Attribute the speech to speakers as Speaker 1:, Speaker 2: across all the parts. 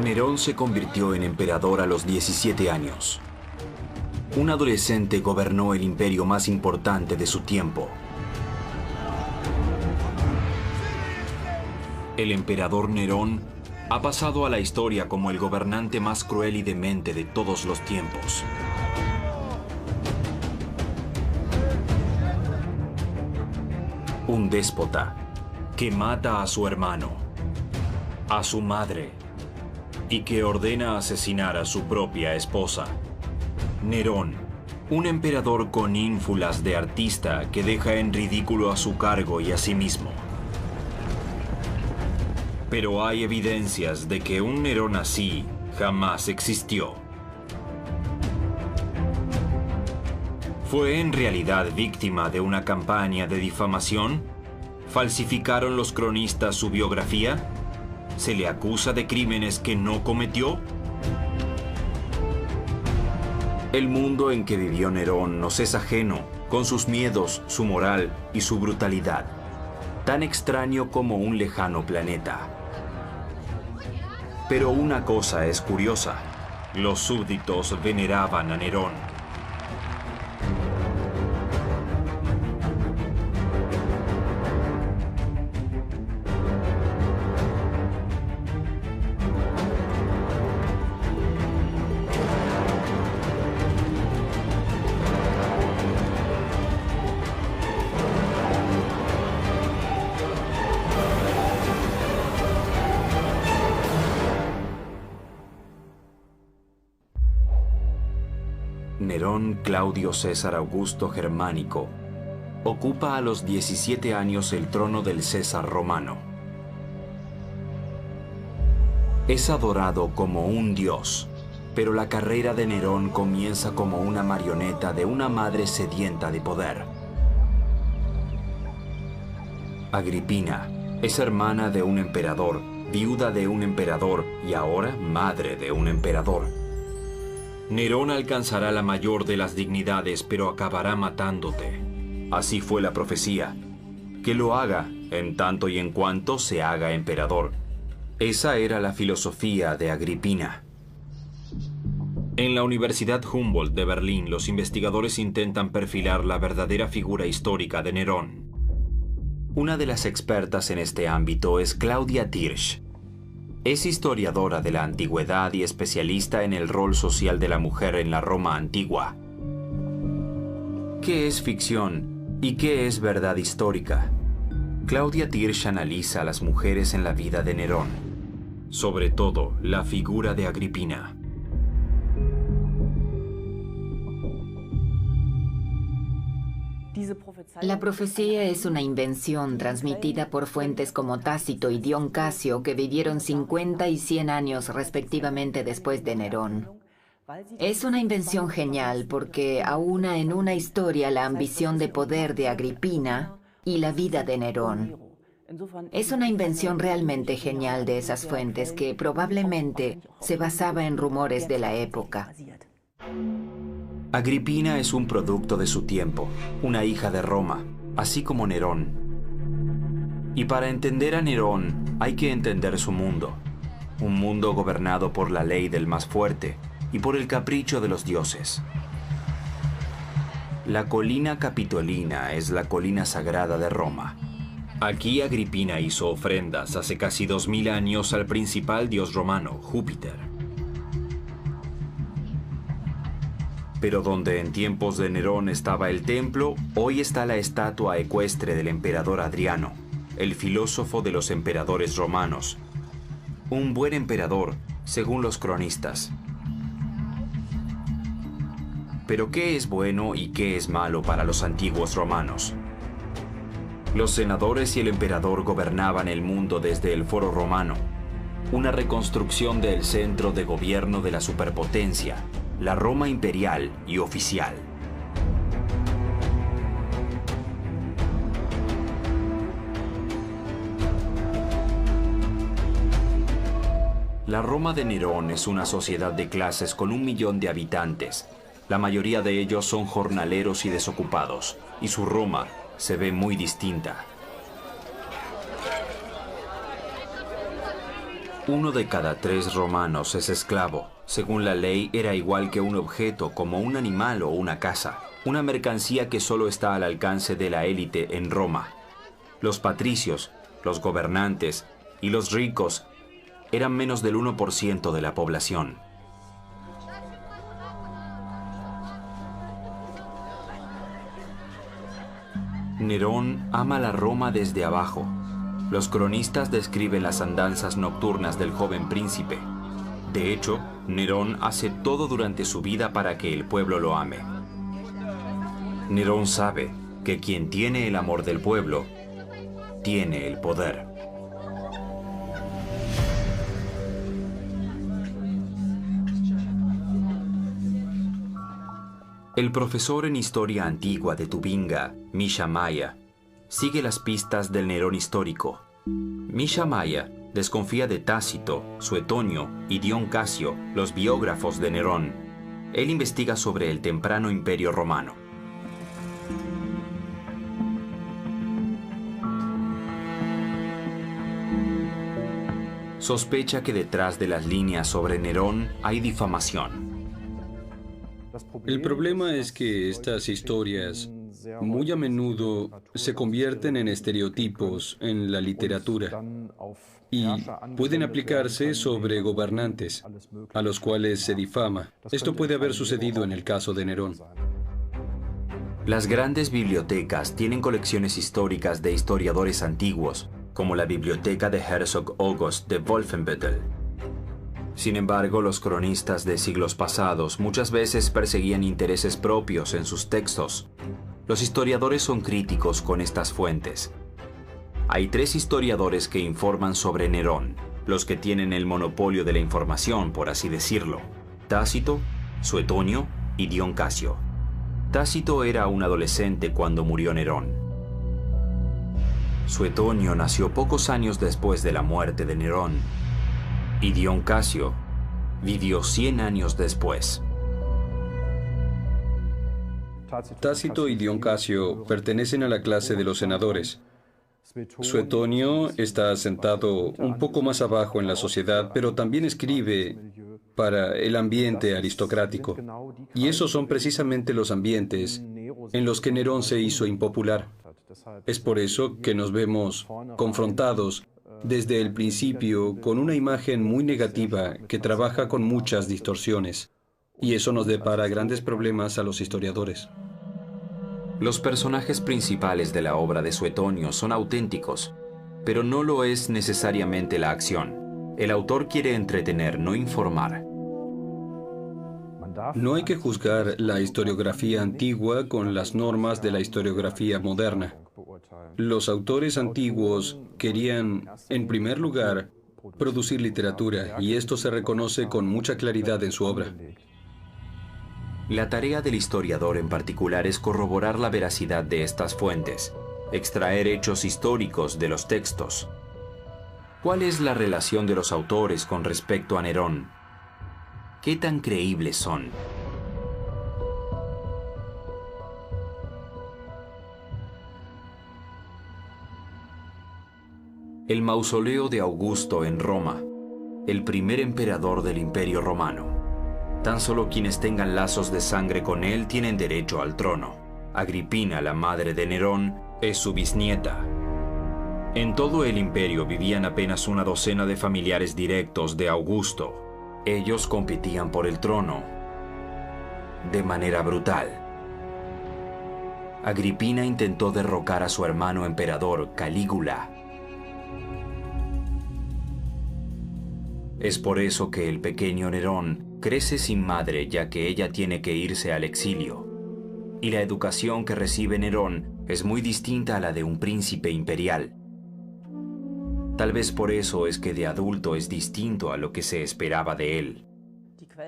Speaker 1: Nerón se convirtió en emperador a los 17 años. Un adolescente gobernó el imperio más importante de su tiempo. El emperador Nerón ha pasado a la historia como el gobernante más cruel y demente de todos los tiempos. Un déspota que mata a su hermano, a su madre, y que ordena asesinar a su propia esposa. Nerón, un emperador con ínfulas de artista que deja en ridículo a su cargo y a sí mismo. Pero hay evidencias de que un Nerón así jamás existió. ¿Fue en realidad víctima de una campaña de difamación? ¿Falsificaron los cronistas su biografía? ¿Se le acusa de crímenes que no cometió? El mundo en que vivió Nerón nos es ajeno, con sus miedos, su moral y su brutalidad, tan extraño como un lejano planeta. Pero una cosa es curiosa: los súbditos veneraban a Nerón. Nerón Claudio César Augusto Germánico ocupa a los 17 años el trono del César romano. Es adorado como un dios, pero la carrera de Nerón comienza como una marioneta de una madre sedienta de poder. Agripina es hermana de un emperador, viuda de un emperador y ahora madre de un emperador. Nerón alcanzará la mayor de las dignidades, pero acabará matándote. Así fue la profecía. Que lo haga, en tanto y en cuanto se haga emperador. Esa era la filosofía de Agripina. En la Universidad Humboldt de Berlín, los investigadores intentan perfilar la verdadera figura histórica de Nerón. Una de las expertas en este ámbito es Claudia Tirsch. Es historiadora de la antigüedad y especialista en el rol social de la mujer en la Roma antigua. ¿Qué es ficción y qué es verdad histórica? Claudia Tirsch analiza a las mujeres en la vida de Nerón, sobre todo la figura de Agripina.
Speaker 2: La profecía es una invención transmitida por fuentes como Tácito y Dion Casio, que vivieron 50 y 100 años respectivamente después de Nerón. Es una invención genial porque aúna en una historia la ambición de poder de Agripina y la vida de Nerón. Es una invención realmente genial de esas fuentes que probablemente se basaba en rumores de la época.
Speaker 1: Agripina es un producto de su tiempo, una hija de Roma, así como Nerón. Y para entender a Nerón hay que entender su mundo. Un mundo gobernado por la ley del más fuerte y por el capricho de los dioses. La colina Capitolina es la colina sagrada de Roma. Aquí Agripina hizo ofrendas hace casi 2000 años al principal dios romano, Júpiter. Pero donde en tiempos de Nerón estaba el templo, hoy está la estatua ecuestre del emperador Adriano, el filósofo de los emperadores romanos. Un buen emperador, según los cronistas. Pero ¿qué es bueno y qué es malo para los antiguos romanos? Los senadores y el emperador gobernaban el mundo desde el Foro Romano, una reconstrucción del centro de gobierno de la superpotencia, la Roma imperial y oficial. La Roma de Nerón es una sociedad de clases con 1 millón de habitantes. La mayoría de ellos son jornaleros y desocupados, y su Roma se ve muy distinta. 1 de cada 3 romanos es esclavo. Según la ley, era igual que un objeto, como un animal o una casa. Una mercancía que solo está al alcance de la élite en Roma. Los patricios, los gobernantes y los ricos eran menos del 1% de la población. Nerón ama la Roma desde abajo. Los cronistas describen las andanzas nocturnas del joven príncipe. De hecho, Nerón hace todo durante su vida para que el pueblo lo ame. Nerón sabe que quien tiene el amor del pueblo, tiene el poder. El profesor en historia antigua de Tubinga, Misha Maya, sigue las pistas del Nerón histórico. Misha Maya desconfía de Tácito, Suetonio y Dion Casio, los biógrafos de Nerón. Él investiga sobre el temprano imperio romano. Sospecha que detrás de las líneas sobre Nerón hay difamación.
Speaker 3: El problema es que estas historias muy a menudo se convierten en estereotipos en la literatura y pueden aplicarse sobre gobernantes a los cuales se difama. Esto puede haber sucedido en el caso de Nerón.
Speaker 1: Las grandes bibliotecas tienen colecciones históricas de historiadores antiguos, como la biblioteca de Herzog August de Wolfenbüttel. Sin embargo, los cronistas de siglos pasados muchas veces perseguían intereses propios en sus textos. Los historiadores son críticos con estas fuentes. Hay 3 historiadores que informan sobre Nerón, los que tienen el monopolio de la información, por así decirlo: Tácito, Suetonio y Dion Casio. Tácito era un adolescente cuando murió Nerón. Suetonio nació pocos años después de la muerte de Nerón. Y Dion Casio vivió 100 años después.
Speaker 3: Tácito y Dion Casio pertenecen a la clase de los senadores. Suetonio está sentado un poco más abajo en la sociedad, pero también escribe para el ambiente aristocrático. Y esos son precisamente los ambientes en los que Nerón se hizo impopular. Es por eso que nos vemos confrontados desde el principio con una imagen muy negativa que trabaja con muchas distorsiones. Y eso nos depara grandes problemas a los historiadores.
Speaker 1: Los personajes principales de la obra de Suetonio son auténticos, pero no lo es necesariamente la acción. El autor quiere entretener, no informar.
Speaker 3: No hay que juzgar la historiografía antigua con las normas de la historiografía moderna. Los autores antiguos querían, en primer lugar, producir literatura, y esto se reconoce con mucha claridad en su obra.
Speaker 1: La tarea del historiador en particular es corroborar la veracidad de estas fuentes, extraer hechos históricos de los textos. ¿Cuál es la relación de los autores con respecto a Nerón? ¿Qué tan creíbles son? El mausoleo de Augusto en Roma, el primer emperador del Imperio Romano. Tan solo quienes tengan lazos de sangre con él tienen derecho al trono. Agripina, la madre de Nerón, es su bisnieta. En todo el imperio vivían apenas una docena de familiares directos de Augusto. Ellos competían por el trono de manera brutal. Agripina intentó derrocar a su hermano emperador, Calígula. Es por eso que el pequeño Nerón crece sin madre, ya que ella tiene que irse al exilio. Y la educación que recibe Nerón es muy distinta a la de un príncipe imperial. Tal vez por eso es que de adulto es distinto a lo que se esperaba de él.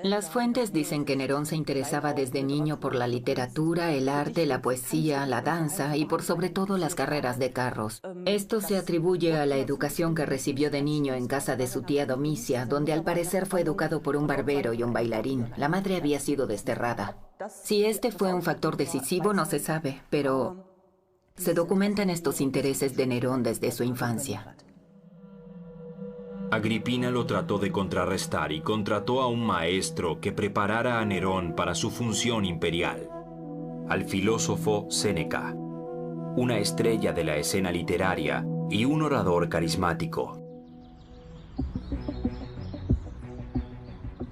Speaker 2: Las fuentes dicen que Nerón se interesaba desde niño por la literatura, el arte, la poesía, la danza y por sobre todo las carreras de carros. Esto se atribuye a la educación que recibió de niño en casa de su tía Domicia, donde al parecer fue educado por un barbero y un bailarín. La madre había sido desterrada. Si este fue un factor decisivo no se sabe, pero se documentan estos intereses de Nerón desde su infancia.
Speaker 1: Agripina lo trató de contrarrestar y contrató a un maestro que preparara a Nerón para su función imperial, al filósofo Séneca, una estrella de la escena literaria y un orador carismático.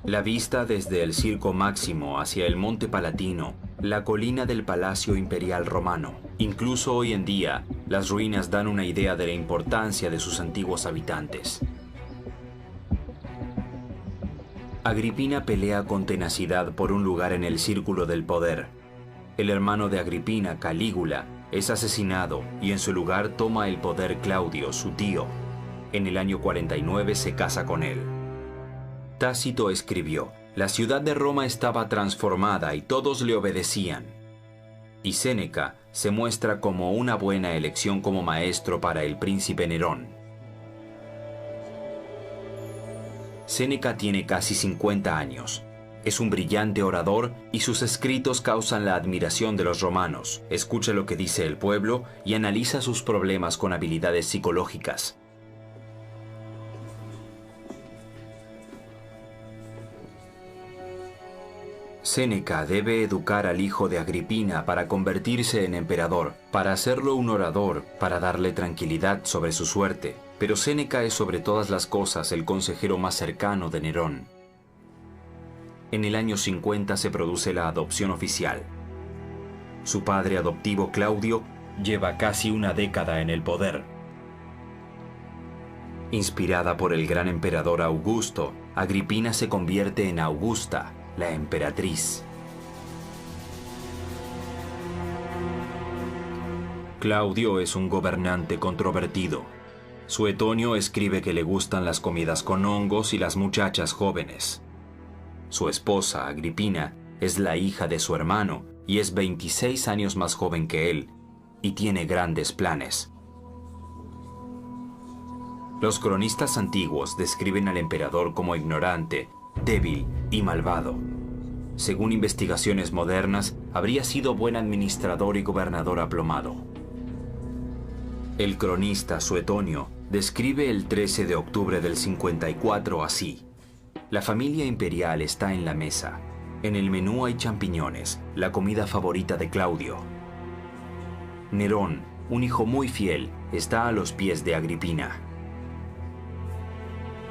Speaker 1: La vista desde el Circo Máximo hacia el Monte Palatino, la colina del Palacio Imperial Romano. Incluso hoy en día, las ruinas dan una idea de la importancia de sus antiguos habitantes. Agripina pelea con tenacidad por un lugar en el círculo del poder. El hermano de Agripina, Calígula, es asesinado y en su lugar toma el poder Claudio, su tío. En el año 49 se casa con él. Tácito escribió: la ciudad de Roma estaba transformada y todos le obedecían. Y Séneca se muestra como una buena elección como maestro para el príncipe Nerón. Séneca tiene casi 50 años. Es un brillante orador y sus escritos causan la admiración de los romanos. Escucha lo que dice el pueblo y analiza sus problemas con habilidades psicológicas. Séneca debe educar al hijo de Agripina para convertirse en emperador, para hacerlo un orador, para darle tranquilidad sobre su suerte. Pero Séneca es sobre todas las cosas el consejero más cercano de Nerón. En el año 50 se produce la adopción oficial. Su padre adoptivo Claudio lleva casi una década en el poder. Inspirada por el gran emperador Augusto, Agripina se convierte en Augusta, la emperatriz. Claudio es un gobernante controvertido. Suetonio escribe que le gustan las comidas con hongos y las muchachas jóvenes. Su esposa, Agripina, es la hija de su hermano y es 26 años más joven que él, y tiene grandes planes. Los cronistas antiguos describen al emperador como ignorante, débil y malvado. Según investigaciones modernas, habría sido buen administrador y gobernador aplomado. El cronista Suetonio describe el 13 de octubre del 54 así: la familia imperial está en la mesa. En el menú hay champiñones, la comida favorita de Claudio. Nerón, un hijo muy fiel, está a los pies de Agripina.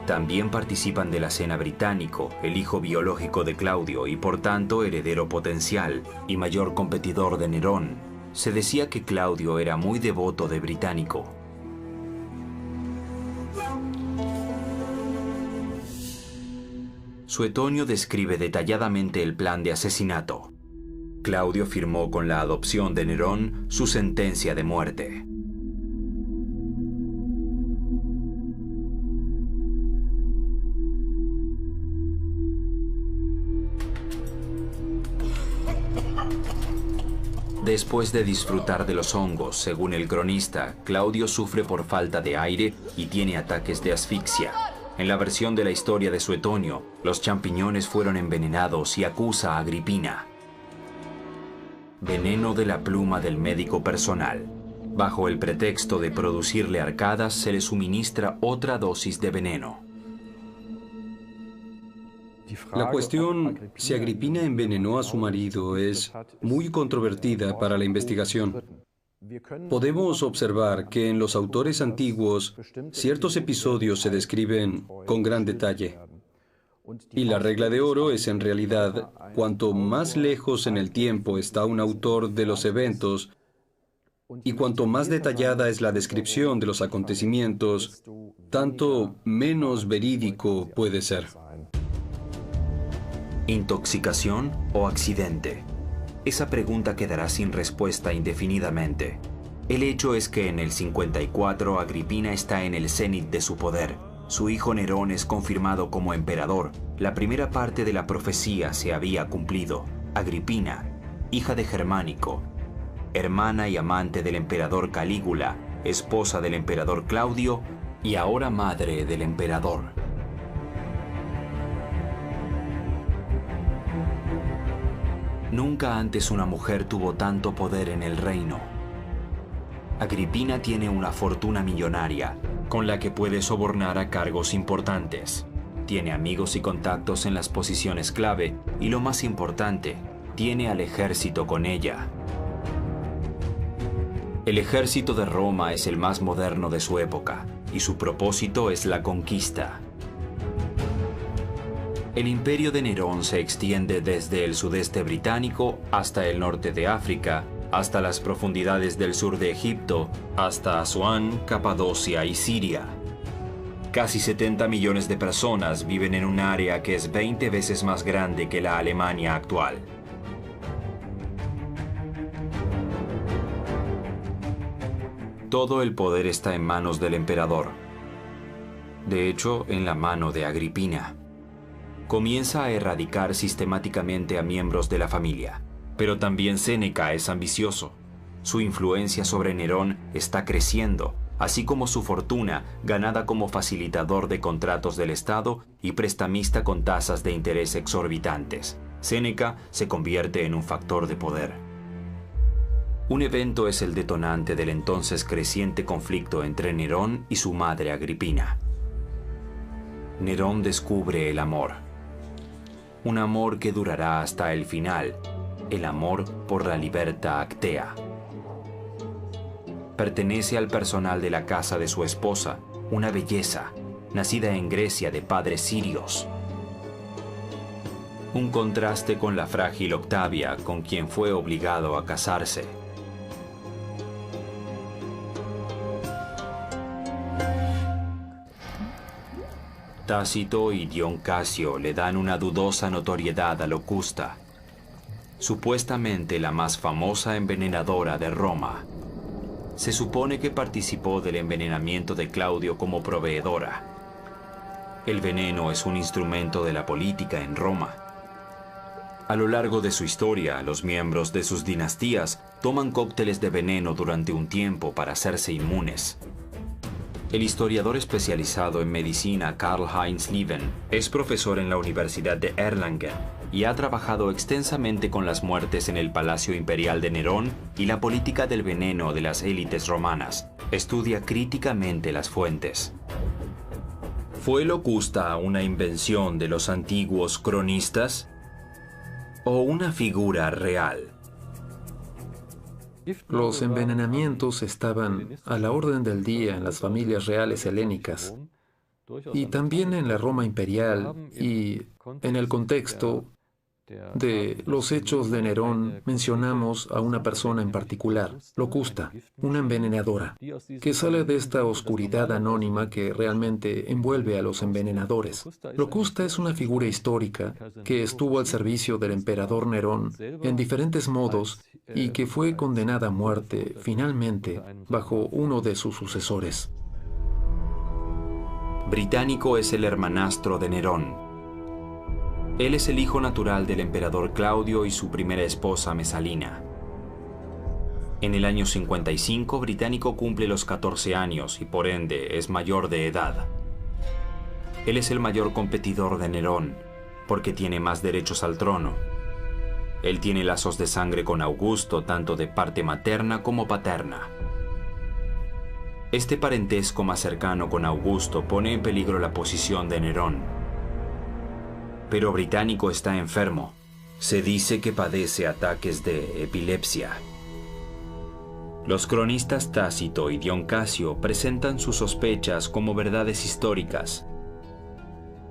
Speaker 1: También participan de la cena Británico, el hijo biológico de Claudio y por tanto heredero potencial y mayor competidor de Nerón. Se decía que Claudio era muy devoto de Británico. Suetonio describe detalladamente el plan de asesinato. Claudio firmó con la adopción de Nerón su sentencia de muerte. Después de disfrutar de los hongos, según el cronista, Claudio sufre por falta de aire y tiene ataques de asfixia. En la versión de la historia de Suetonio, los champiñones fueron envenenados y acusa a Agripina. Veneno de la pluma del médico personal. Bajo el pretexto de producirle arcadas, se le suministra otra dosis de veneno.
Speaker 3: La cuestión si Agripina envenenó a su marido es muy controvertida para la investigación. Podemos observar que en los autores antiguos ciertos episodios se describen con gran detalle. Y la regla de oro es en realidad, cuanto más lejos en el tiempo está un autor de los eventos y cuanto más detallada es la descripción de los acontecimientos, tanto menos verídico puede ser.
Speaker 1: ¿Intoxicación o accidente? Esa pregunta quedará sin respuesta indefinidamente. El hecho es que en el 54 Agripina está en el cenit de su poder. Su hijo Nerón es confirmado como emperador. La primera parte de la profecía se había cumplido. Agripina, hija de Germánico, hermana y amante del emperador Calígula, esposa del emperador Claudio y ahora madre del emperador. Nunca antes una mujer tuvo tanto poder en el reino. Agripina tiene una fortuna millonaria, con la que puede sobornar a cargos importantes. Tiene amigos y contactos en las posiciones clave, y lo más importante, tiene al ejército con ella. El ejército de Roma es el más moderno de su época, y su propósito es la conquista. El imperio de Nerón se extiende desde el sudeste británico hasta el norte de África, hasta las profundidades del sur de Egipto, hasta Asuán, Capadocia y Siria. Casi 70 millones de personas viven en un área que es 20 veces más grande que la Alemania actual. Todo el poder está en manos del emperador. De hecho, en la mano de Agripina. Comienza a erradicar sistemáticamente a miembros de la familia. Pero también Séneca es ambicioso. Su influencia sobre Nerón está creciendo, así como su fortuna, ganada como facilitador de contratos del Estado y prestamista con tasas de interés exorbitantes. Séneca se convierte en un factor de poder. Un evento es el detonante del entonces creciente conflicto entre Nerón y su madre Agripina. Nerón descubre el amor. Un amor que durará hasta el final, el amor por la Libertà Actea. Pertenece al personal de la casa de su esposa, una belleza, nacida en Grecia de padres sirios. Un contraste con la frágil Octavia, con quien fue obligado a casarse. Tácito y Dion Casio le dan una dudosa notoriedad a Locusta, supuestamente la más famosa envenenadora de Roma. Se supone que participó del envenenamiento de Claudio como proveedora. El veneno es un instrumento de la política en Roma. A lo largo de su historia, los miembros de sus dinastías toman cócteles de veneno durante un tiempo para hacerse inmunes. El historiador especializado en medicina Karl-Heinz Lieven es profesor en la Universidad de Erlangen y ha trabajado extensamente con las muertes en el Palacio Imperial de Nerón y la política del veneno de las élites romanas. Estudia críticamente las fuentes. ¿Fue Locusta una invención de los antiguos cronistas o una figura real?
Speaker 4: Los envenenamientos estaban a la orden del día en las familias reales helénicas y también en la Roma imperial, y en el contexto de los hechos de Nerón mencionamos a una persona en particular, Locusta, una envenenadora, que sale de esta oscuridad anónima que realmente envuelve a los envenenadores. Locusta es una figura histórica que estuvo al servicio del emperador Nerón en diferentes modos y que fue condenada a muerte finalmente bajo uno de sus sucesores.
Speaker 1: Británico es el hermanastro de Nerón. Él es el hijo natural del emperador Claudio y su primera esposa Mesalina. En el año 55, Británico cumple los 14 años y por ende es mayor de edad. Él es el mayor competidor de Nerón, porque tiene más derechos al trono. Él tiene lazos de sangre con Augusto, tanto de parte materna como paterna. Este parentesco más cercano con Augusto pone en peligro la posición de Nerón. Pero Británico está enfermo. Se dice que padece ataques de epilepsia. Los cronistas Tácito y Dion Casio presentan sus sospechas como verdades históricas.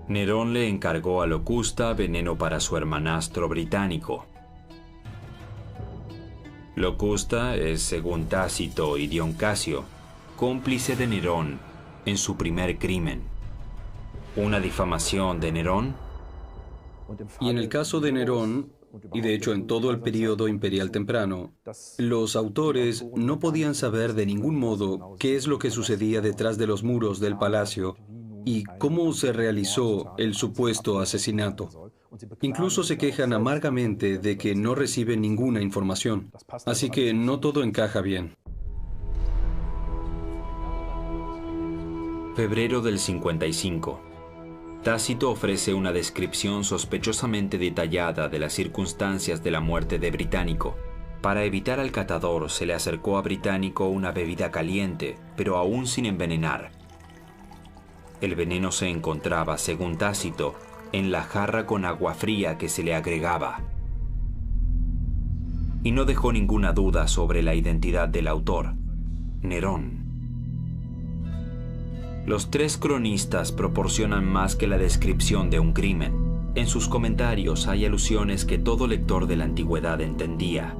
Speaker 1: Nerón le encargó a Locusta veneno para su hermanastro Británico. Locusta es, según Tácito y Dion Casio, cómplice de Nerón en su primer crimen. ¿Una difamación de Nerón?
Speaker 3: Y en el caso de Nerón, y de hecho en todo el período imperial temprano, los autores no podían saber de ningún modo qué es lo que sucedía detrás de los muros del palacio y cómo se realizó el supuesto asesinato. Incluso se quejan amargamente de que no reciben ninguna información. Así que no todo encaja bien.
Speaker 1: Febrero del 55. Tácito ofrece una descripción sospechosamente detallada de las circunstancias de la muerte de Británico. Para evitar al catador, se le acercó a Británico una bebida caliente, pero aún sin envenenar. El veneno se encontraba, según Tácito, en la jarra con agua fría que se le agregaba. Y no dejó ninguna duda sobre la identidad del autor, Nerón. Los tres cronistas proporcionan más que la descripción de un crimen. En sus comentarios hay alusiones que todo lector de la antigüedad entendía.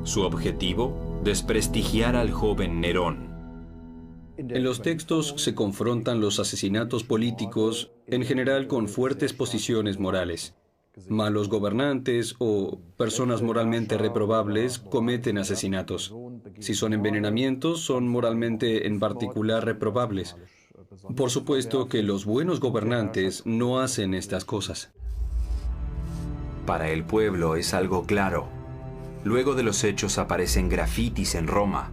Speaker 1: Su objetivo, desprestigiar al joven Nerón.
Speaker 3: En los textos se confrontan los asesinatos políticos, en general con fuertes posiciones morales. Malos gobernantes o personas moralmente reprobables cometen asesinatos. Si son envenenamientos, son moralmente en particular reprobables. Por supuesto que los buenos gobernantes no hacen estas cosas.
Speaker 1: Para el pueblo es algo claro. Luego de los hechos aparecen grafitis en Roma.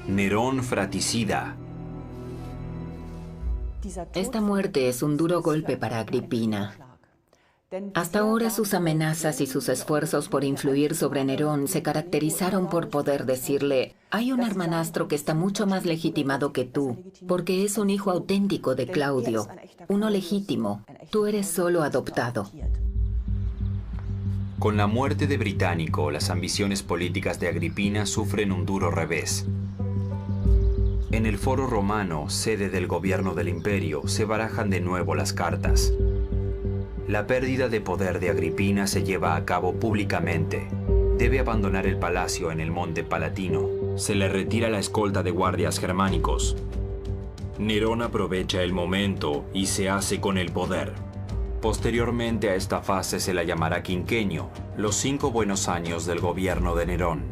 Speaker 1: Nerón fratricida.
Speaker 2: Esta muerte es un duro golpe para Agripina. Hasta ahora sus amenazas y sus esfuerzos por influir sobre Nerón se caracterizaron por poder decirle: hay un hermanastro que está mucho más legitimado que tú, porque es un hijo auténtico de Claudio, uno legítimo. Tú eres solo adoptado.
Speaker 1: Con la muerte de Británico, las ambiciones políticas de Agripina sufren un duro revés. En el Foro Romano, sede del gobierno del imperio, se barajan de nuevo las cartas. La pérdida de poder de Agripina se lleva a cabo públicamente. Debe abandonar el palacio en el Monte Palatino. Se le retira la escolta de guardias germánicos. Nerón aprovecha el momento y se hace con el poder. Posteriormente a esta fase se la llamará quinquenio, los 5 buenos años del gobierno de Nerón.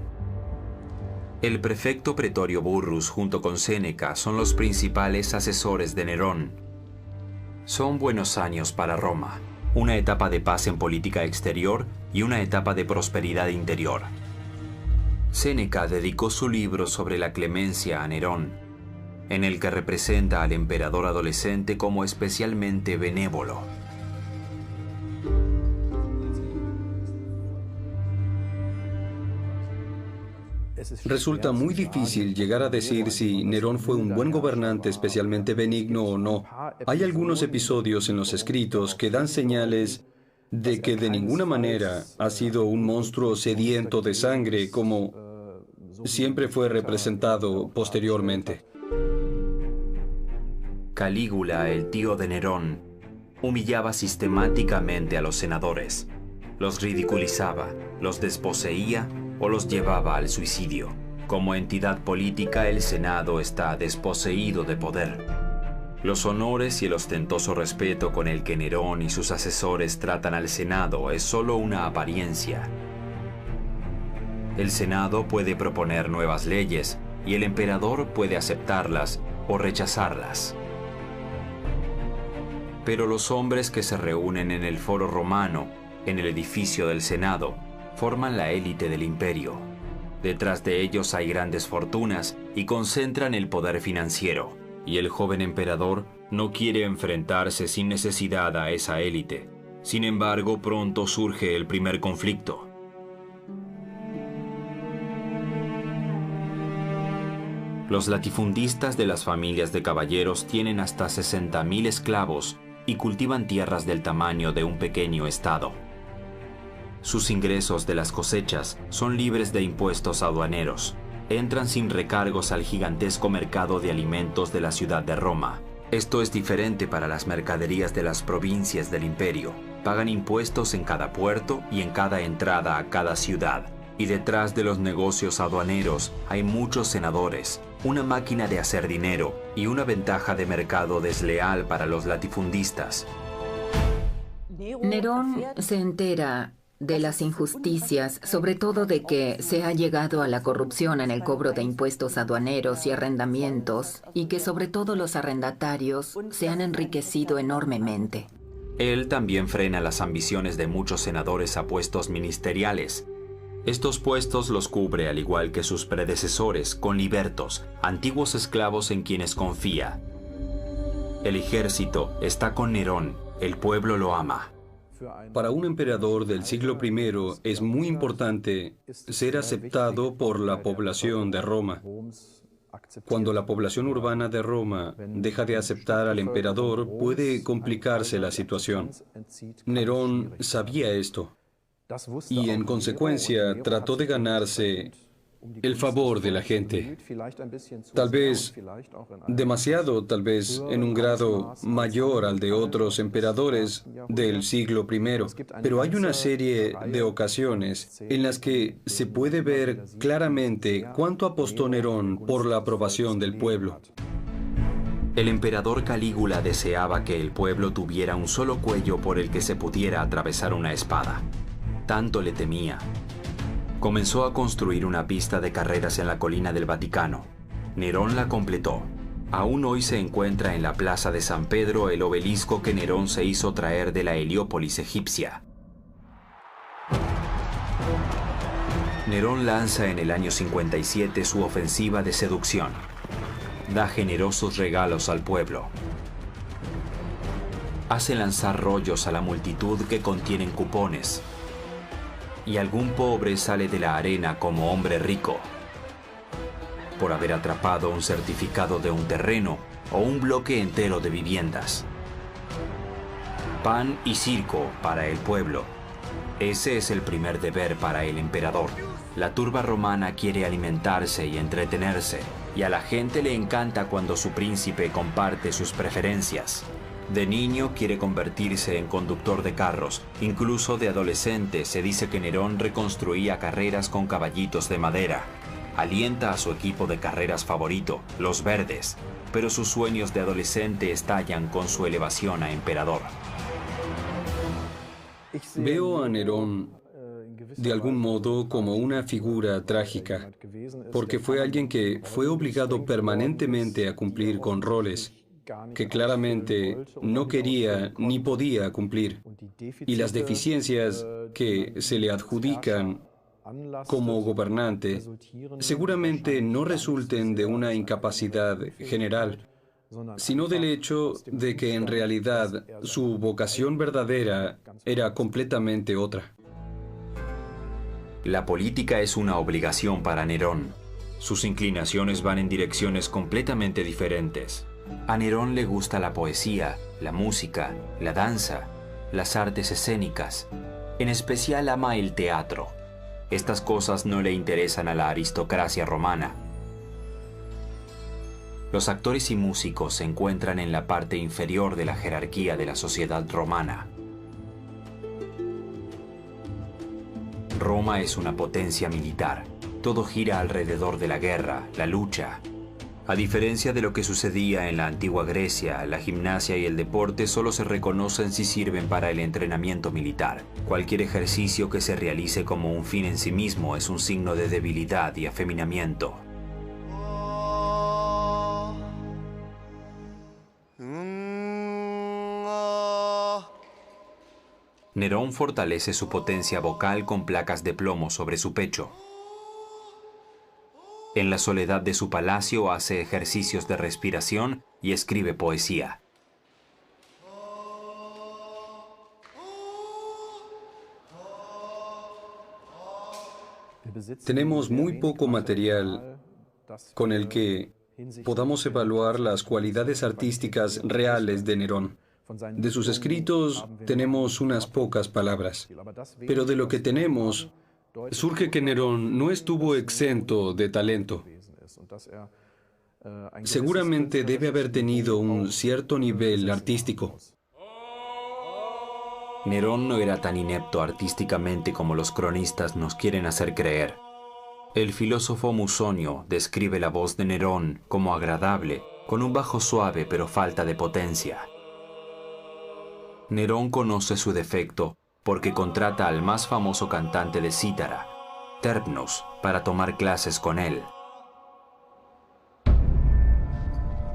Speaker 1: El prefecto Pretorio Burrus junto con Séneca son los principales asesores de Nerón. Son buenos años para Roma, una etapa de paz en política exterior y una etapa de prosperidad interior. Séneca dedicó su libro sobre la clemencia a Nerón, en el que representa al emperador adolescente como especialmente benévolo.
Speaker 3: Resulta muy difícil llegar a decir si Nerón fue un buen gobernante especialmente benigno o no. Hay algunos episodios en los escritos que dan señales de que de ninguna manera ha sido un monstruo sediento de sangre como siempre fue representado posteriormente.
Speaker 1: Calígula, el tío de Nerón, humillaba sistemáticamente a los senadores. Los ridiculizaba, los desposeía o los llevaba al suicidio. Como entidad política, el Senado está desposeído de poder. Los honores y el ostentoso respeto con el que Nerón y sus asesores tratan al Senado es solo una apariencia. El Senado puede proponer nuevas leyes y el emperador puede aceptarlas o rechazarlas. Pero los hombres que se reúnen en el Foro Romano, en el edificio del Senado, forman la élite del imperio. Detrás de ellos hay grandes fortunas y concentran el poder financiero. Y el joven emperador no quiere enfrentarse sin necesidad a esa élite. Sin embargo, pronto surge el primer conflicto. Los latifundistas de las familias de caballeros tienen hasta 60.000 esclavos y cultivan tierras del tamaño de un pequeño estado. Sus ingresos de las cosechas son libres de impuestos aduaneros. Entran sin recargos al gigantesco mercado de alimentos de la ciudad de Roma. Esto es diferente para las mercaderías de las provincias del imperio. Pagan impuestos en cada puerto y en cada entrada a cada ciudad. Y detrás de los negocios aduaneros hay muchos senadores, una máquina de hacer dinero y una ventaja de mercado desleal para los latifundistas.
Speaker 2: Nerón se entera de las injusticias, sobre todo de que se ha llegado a la corrupción en el cobro de impuestos aduaneros y arrendamientos, y que sobre todo los arrendatarios se han enriquecido enormemente.
Speaker 1: Él también frena las ambiciones de muchos senadores a puestos ministeriales. Estos puestos los cubre, al igual que sus predecesores, con libertos, antiguos esclavos en quienes confía. El ejército está con Nerón, el pueblo lo ama.
Speaker 3: Para un emperador del siglo I es muy importante ser aceptado por la población de Roma. Cuando la población urbana de Roma deja de aceptar al emperador, puede complicarse la situación. Nerón sabía esto y, en consecuencia, trató de ganarse el favor de la gente. Tal vez demasiado, tal vez en un grado mayor al de otros emperadores del siglo I. Pero hay una serie de ocasiones en las que se puede ver claramente cuánto apostó Nerón por la aprobación del pueblo.
Speaker 1: El emperador Calígula deseaba que el pueblo tuviera un solo cuello por el que se pudiera atravesar una espada. Tanto le temía. Comenzó a construir una pista de carreras en la colina del Vaticano. Nerón la completó. Aún hoy se encuentra en la plaza de San Pedro el obelisco que Nerón se hizo traer de la Heliópolis egipcia. Nerón lanza en el año 57 su ofensiva de seducción. Da generosos regalos al pueblo. Hace lanzar rollos a la multitud que contienen cupones. Y algún pobre sale de la arena como hombre rico por haber atrapado un certificado de un terreno o un bloque entero de viviendas. Pan y circo para el pueblo. Ese es el primer deber para el emperador. La turba romana quiere alimentarse y entretenerse, y a la gente le encanta cuando su príncipe comparte sus preferencias. De niño quiere convertirse en conductor de carros. Incluso de adolescente se dice que Nerón reconstruía carreras con caballitos de madera. Alienta a su equipo de carreras favorito, los verdes, pero sus sueños de adolescente estallan con su elevación a emperador.
Speaker 3: Veo a Nerón de algún modo como una figura trágica, porque fue alguien que fue obligado permanentemente a cumplir con roles que claramente no quería ni podía cumplir, y las deficiencias que se le adjudican como gobernante seguramente no resulten de una incapacidad general, sino del hecho de que en realidad su vocación verdadera era completamente otra.
Speaker 1: La política es una obligación para Nerón. Sus inclinaciones van en direcciones completamente diferentes. A Nerón le gusta la poesía, la música, la danza, las artes escénicas. En especial ama el teatro. Estas cosas no le interesan a la aristocracia romana. Los actores y músicos se encuentran en la parte inferior de la jerarquía de la sociedad romana. Roma es una potencia militar. Todo gira alrededor de la guerra, la lucha. A diferencia de lo que sucedía en la antigua Grecia, la gimnasia y el deporte solo se reconocen si sirven para el entrenamiento militar. Cualquier ejercicio que se realice como un fin en sí mismo es un signo de debilidad y afeminamiento. Nerón fortalece su potencia vocal con placas de plomo sobre su pecho. En la soledad de su palacio hace ejercicios de respiración y escribe poesía.
Speaker 3: Tenemos muy poco material con el que podamos evaluar las cualidades artísticas reales de Nerón. De sus escritos tenemos unas pocas palabras, pero de lo que tenemos surge que Nerón no estuvo exento de talento. Seguramente debe haber tenido un cierto nivel artístico.
Speaker 1: Nerón no era tan inepto artísticamente como los cronistas nos quieren hacer creer. El filósofo Musonio describe la voz de Nerón como agradable, con un bajo suave pero falta de potencia. Nerón conoce su defecto porque contrata al más famoso cantante de cítara, Terpnos, para tomar clases con él.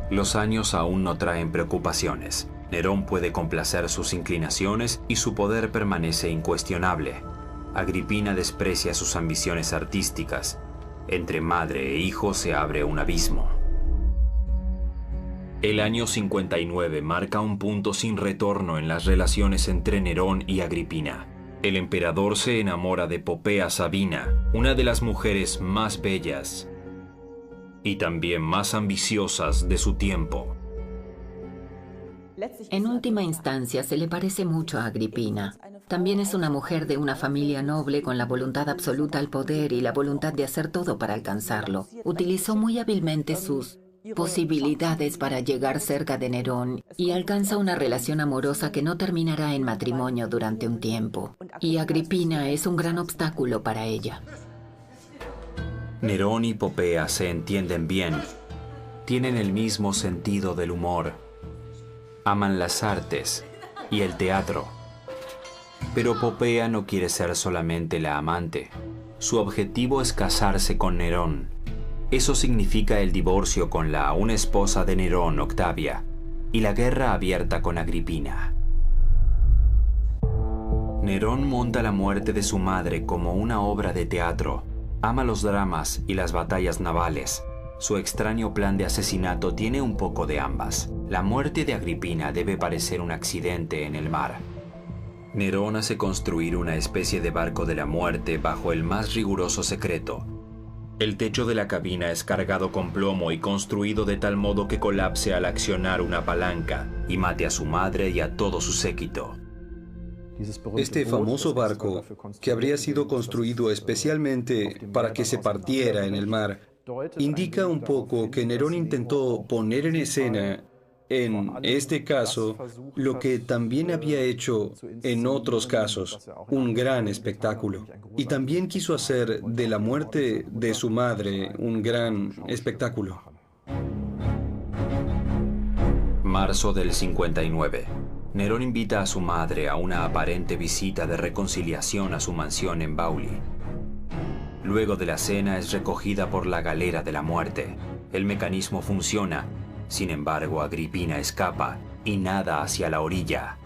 Speaker 1: Los años aún no traen preocupaciones. Nerón puede complacer sus inclinaciones y su poder permanece incuestionable. Agripina desprecia sus ambiciones artísticas. Entre madre e hijo se abre un abismo. El año 59 marca un punto sin retorno en las relaciones entre Nerón y Agripina. El emperador se enamora de Popea Sabina, una de las mujeres más bellas y también más ambiciosas de su tiempo.
Speaker 2: En última instancia, se le parece mucho a Agripina. También es una mujer de una familia noble con la voluntad absoluta al poder y la voluntad de hacer todo para alcanzarlo. Utilizó muy hábilmente sus posibilidades para llegar cerca de Nerón y alcanza una relación amorosa que no terminará en matrimonio durante un tiempo. Y Agripina es un gran obstáculo para ella.
Speaker 1: Nerón y Popea se entienden bien. Tienen el mismo sentido del humor. Aman las artes y el teatro. Pero Popea no quiere ser solamente la amante. Su objetivo es casarse con Nerón. Eso significa el divorcio con la aún esposa de Nerón, Octavia, y la guerra abierta con Agripina. Nerón monta la muerte de su madre como una obra de teatro. Ama los dramas y las batallas navales. Su extraño plan de asesinato tiene un poco de ambas. La muerte de Agripina debe parecer un accidente en el mar. Nerón hace construir una especie de barco de la muerte bajo el más riguroso secreto. El techo de la cabina es cargado con plomo y construido de tal modo que colapse al accionar una palanca y mate a su madre y a todo su séquito.
Speaker 3: Este famoso barco, que habría sido construido especialmente para que se partiera en el mar, indica un poco que Nerón intentó poner en escena, en este caso, lo que también había hecho en otros casos, un gran espectáculo. Y también quiso hacer de la muerte de su madre un gran espectáculo.
Speaker 1: Marzo del 59. Nerón invita a su madre a una aparente visita de reconciliación a su mansión en Bauli. Luego de la cena es recogida por la galera de la muerte. El mecanismo funciona. Sin embargo, Agripina escapa y nada hacia la orilla.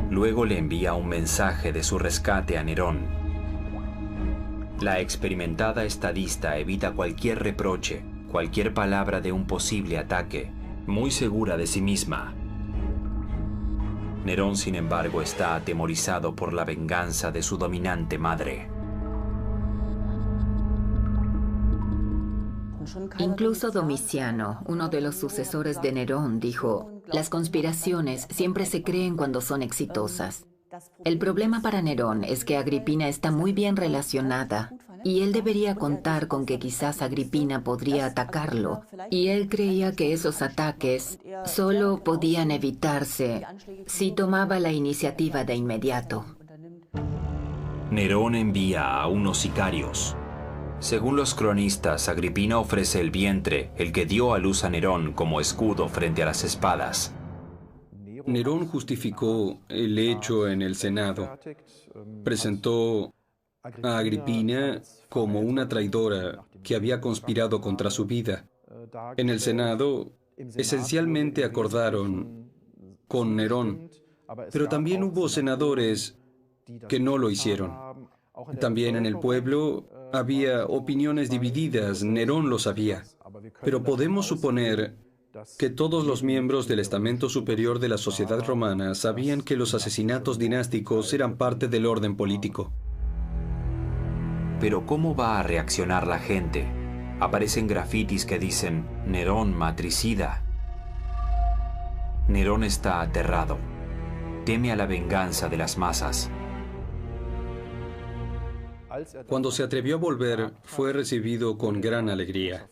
Speaker 1: Luego le envía un mensaje de su rescate a Nerón. La experimentada estadista evita cualquier reproche, cualquier palabra de un posible ataque, muy segura de sí misma. Nerón, sin embargo, está atemorizado por la venganza de su dominante madre.
Speaker 2: Incluso Domiciano, uno de los sucesores de Nerón, dijo: las conspiraciones siempre se creen cuando son exitosas. El problema para Nerón es que Agripina está muy bien relacionada y él debería contar con que quizás Agripina podría atacarlo, y él creía que esos ataques solo podían evitarse si tomaba la iniciativa de inmediato.
Speaker 1: Nerón envía a unos sicarios. Según los cronistas, Agripina ofrece el vientre, el que dio a luz a Nerón, como escudo frente a las espadas.
Speaker 3: Nerón justificó el hecho en el Senado. Presentó a Agripina como una traidora que había conspirado contra su vida. En el Senado, esencialmente acordaron con Nerón, pero también hubo senadores que no lo hicieron. También en el pueblo había opiniones divididas, Nerón lo sabía. Pero podemos suponer que todos los miembros del estamento superior de la sociedad romana sabían que los asesinatos dinásticos eran parte del orden político.
Speaker 1: Pero ¿cómo va a reaccionar la gente? Aparecen grafitis que dicen Nerón matricida. Nerón está aterrado. Teme a la venganza de las masas.
Speaker 3: Cuando se atrevió a volver, fue recibido con gran alegría.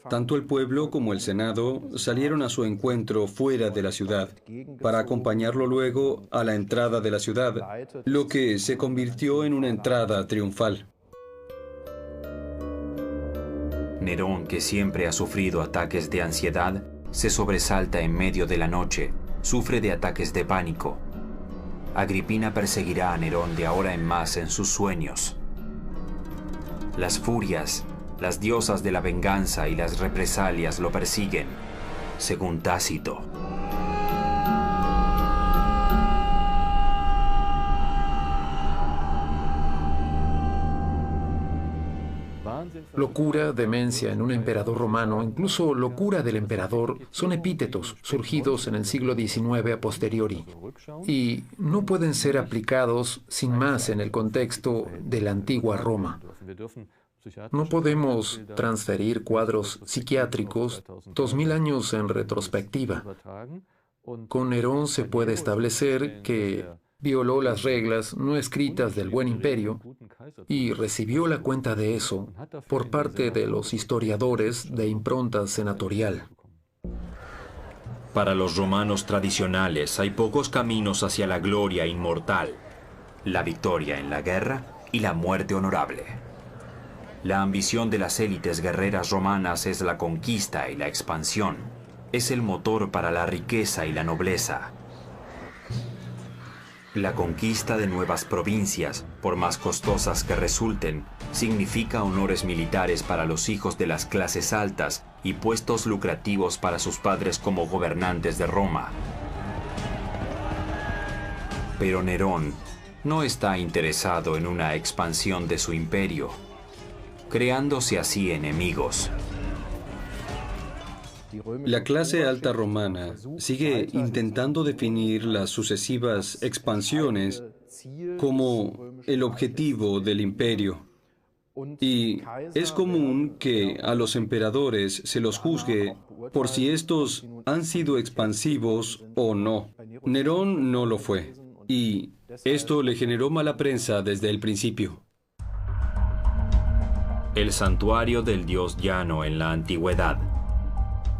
Speaker 3: Tanto el pueblo como el Senado salieron a su encuentro fuera de la ciudad, para acompañarlo luego a la entrada de la ciudad, lo que se convirtió en una entrada triunfal.
Speaker 1: Nerón, que siempre ha sufrido ataques de ansiedad, se sobresalta en medio de la noche, sufre de ataques de pánico. Agripina perseguirá a Nerón de ahora en más en sus sueños. Las furias, las diosas de la venganza y las represalias lo persiguen, según Tácito.
Speaker 4: Locura, demencia en un emperador romano, incluso locura del emperador, son epítetos surgidos en el siglo XIX a posteriori y no pueden ser aplicados sin más en el contexto de la antigua Roma. No podemos transferir cuadros psiquiátricos 2000 años en retrospectiva. Con Nerón se puede establecer que violó las reglas no escritas del Buen Imperio y recibió la cuenta de eso por parte de los historiadores de impronta senatorial.
Speaker 1: Para los romanos tradicionales hay pocos caminos hacia la gloria inmortal: la victoria en la guerra y la muerte honorable. La ambición de las élites guerreras romanas es la conquista y la expansión. Es el motor para la riqueza y la nobleza. La conquista de nuevas provincias, por más costosas que resulten, significa honores militares para los hijos de las clases altas y puestos lucrativos para sus padres como gobernantes de Roma. Pero Nerón no está interesado en una expansión de su imperio, creándose así enemigos.
Speaker 3: La clase alta romana sigue intentando definir las sucesivas expansiones como el objetivo del imperio. Y es común que a los emperadores se los juzgue por si estos han sido expansivos o no. Nerón no lo fue, y esto le generó mala prensa desde el principio.
Speaker 1: El santuario del dios Llano en la antigüedad.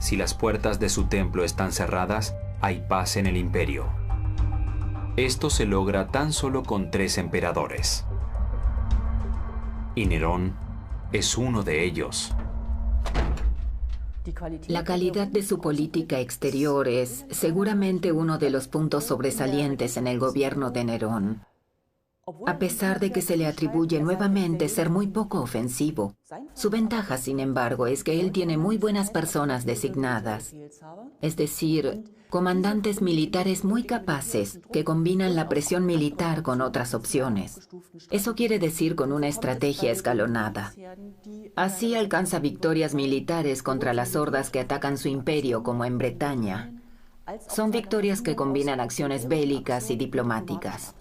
Speaker 1: Si las puertas de su templo están cerradas, hay paz en el imperio. Esto se logra tan solo con 3 emperadores. Y Nerón es uno de ellos.
Speaker 2: La calidad de su política exterior es seguramente uno de los puntos sobresalientes en el gobierno de Nerón. A pesar de que se le atribuye nuevamente ser muy poco ofensivo, su ventaja, sin embargo, es que él tiene muy buenas personas designadas, es decir, comandantes militares muy capaces que combinan la presión militar con otras opciones. Eso quiere decir con una estrategia escalonada. Así alcanza victorias militares contra las hordas que atacan su imperio, como en Bretaña. Son victorias que combinan acciones bélicas y diplomáticas.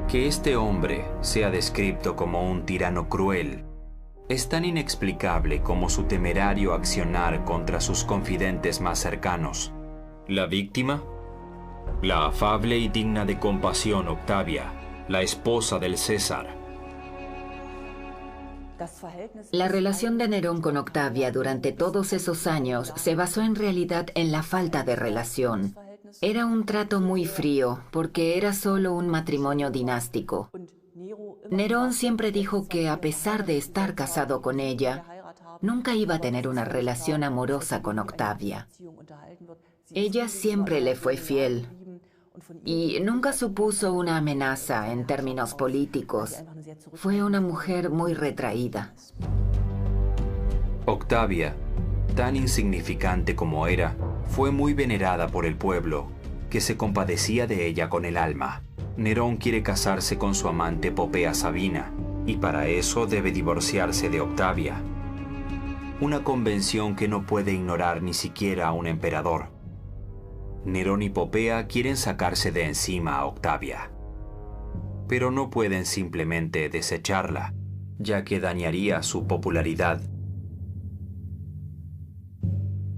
Speaker 1: Que este hombre sea descrito como un tirano cruel es tan inexplicable como su temerario accionar contra sus confidentes más cercanos. La víctima, la afable y digna de compasión Octavia, la esposa del César.
Speaker 2: La relación de Nerón con Octavia durante todos esos años se basó en realidad en la falta de relación. Era un trato muy frío, porque era solo un matrimonio dinástico. Nerón siempre dijo que, a pesar de estar casado con ella, nunca iba a tener una relación amorosa con Octavia. Ella siempre le fue fiel y nunca supuso una amenaza en términos políticos. Fue una mujer muy retraída.
Speaker 1: Octavia, tan insignificante como era, fue muy venerada por el pueblo, que se compadecía de ella con el alma. Nerón quiere casarse con su amante Popea Sabina, y para eso debe divorciarse de Octavia. Una convención que no puede ignorar ni siquiera a un emperador. Nerón y Popea quieren sacarse de encima a Octavia, pero no pueden simplemente desecharla, ya que dañaría su popularidad.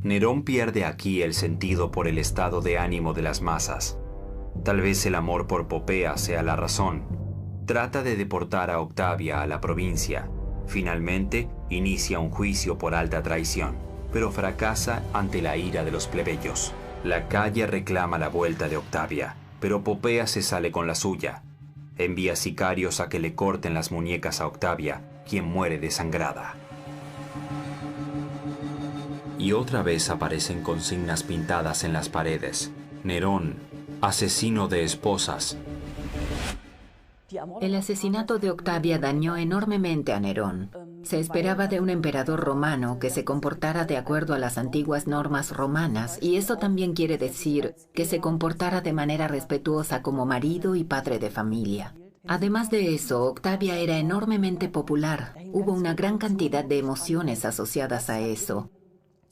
Speaker 1: Nerón pierde aquí el sentido por el estado de ánimo de las masas. Tal vez el amor por Popea sea la razón. Trata de deportar a Octavia a la provincia. Finalmente, inicia un juicio por alta traición, pero fracasa ante la ira de los plebeyos. La calle reclama la vuelta de Octavia, pero Popea se sale con la suya. Envía sicarios a que le corten las muñecas a Octavia, quien muere desangrada. Y otra vez aparecen consignas pintadas en las paredes. Nerón, asesino de esposas.
Speaker 2: El asesinato de Octavia dañó enormemente a Nerón. Se esperaba de un emperador romano que se comportara de acuerdo a las antiguas normas romanas, y eso también quiere decir que se comportara de manera respetuosa como marido y padre de familia. Además de eso, Octavia era enormemente popular. Hubo una gran cantidad de emociones asociadas a eso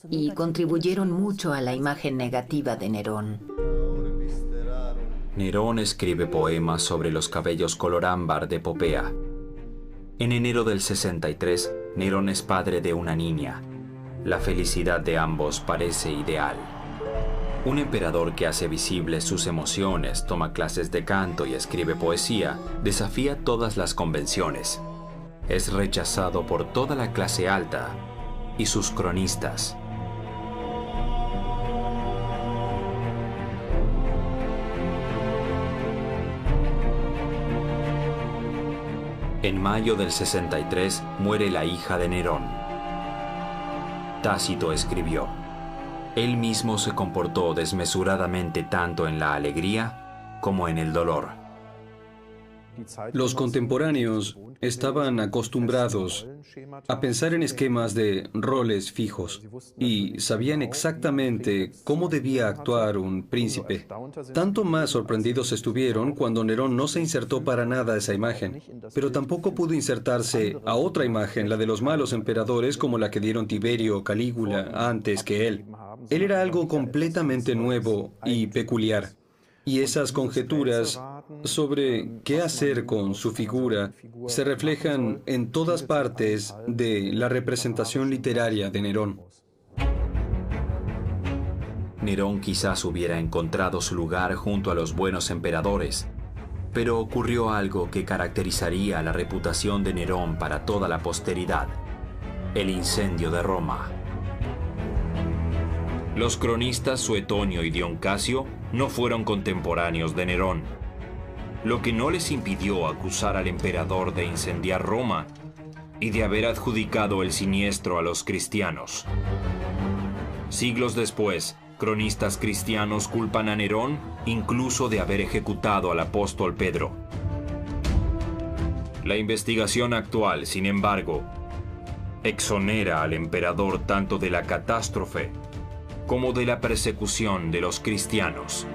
Speaker 2: y contribuyeron mucho a la imagen negativa de Nerón.
Speaker 1: Nerón escribe poemas sobre los cabellos color ámbar de Popea. En enero del 63, Nerón es padre de una niña. La felicidad de ambos parece ideal. Un emperador que hace visibles sus emociones, toma clases de canto y escribe poesía, desafía todas las convenciones. Es rechazado por toda la clase alta y sus cronistas. En mayo del 63 muere la hija de Nerón. Tácito escribió: él mismo se comportó desmesuradamente tanto en la alegría como en el dolor.
Speaker 3: Los contemporáneos estaban acostumbrados a pensar en esquemas de roles fijos y sabían exactamente cómo debía actuar un príncipe. Tanto más sorprendidos estuvieron cuando Nerón no se insertó para nada esa imagen, pero tampoco pudo insertarse a otra imagen, la de los malos emperadores como la que dieron Tiberio o Calígula antes que él. Él era algo completamente nuevo y peculiar. Y esas conjeturas sobre qué hacer con su figura se reflejan en todas partes de la representación literaria de Nerón.
Speaker 1: Nerón quizás hubiera encontrado su lugar junto a los buenos emperadores, pero ocurrió algo que caracterizaría la reputación de Nerón para toda la posteridad: el incendio de Roma. Los cronistas Suetonio y Dion Casio no fueron contemporáneos de Nerón, lo que no les impidió acusar al emperador de incendiar Roma y de haber adjudicado el siniestro a los cristianos. Siglos después, cronistas cristianos culpan a Nerón incluso de haber ejecutado al apóstol Pedro. La investigación actual, sin embargo, exonera al emperador tanto de la catástrofe como de la persecución de los cristianos.